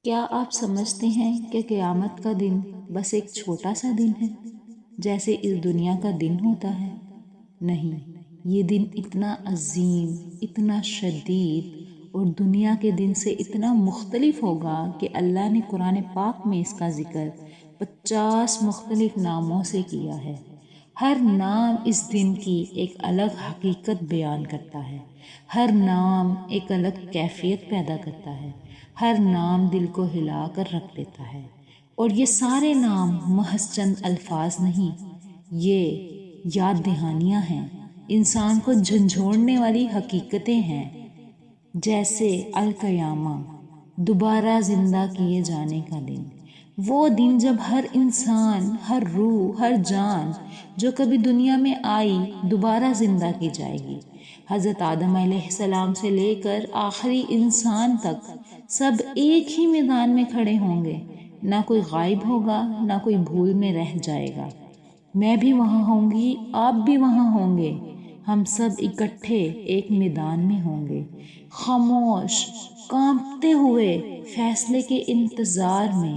کیا آپ سمجھتے ہیں کہ قیامت کا دن بس ایک چھوٹا سا دن ہے، جیسے اس دنیا کا دن ہوتا ہے؟ نہیں، یہ دن اتنا عظیم، اتنا شدید اور دنیا کے دن سے اتنا مختلف ہوگا کہ اللہ نے قرآن پاک میں اس کا ذکر 50 مختلف ناموں سے کیا ہے۔ ہر نام اس دن کی ایک الگ حقیقت بیان کرتا ہے، ہر نام ایک الگ کیفیت پیدا کرتا ہے، ہر نام دل کو ہلا کر رکھ دیتا ہے۔ اور یہ سارے نام محض چند الفاظ نہیں، یہ یاد دہانیاں ہیں، انسان کو جھنجھوڑنے والی حقیقتیں ہیں، جیسے القیامہ، دوبارہ زندہ کیے جانے کا دن، وہ دن جب ہر انسان، ہر روح، ہر جان جو کبھی دنیا میں آئی دوبارہ زندہ کی جائے گی۔ حضرت آدم علیہ السلام سے لے کر آخری انسان تک سب ایک ہی میدان میں کھڑے ہوں گے، نہ کوئی غائب ہوگا، نہ کوئی بھول میں رہ جائے گا۔ میں بھی وہاں ہوں گی، آپ بھی وہاں ہوں گے، ہم سب اکٹھے ایک میدان میں ہوں گے، خاموش، کانپتے ہوئے، فیصلے کے انتظار میں۔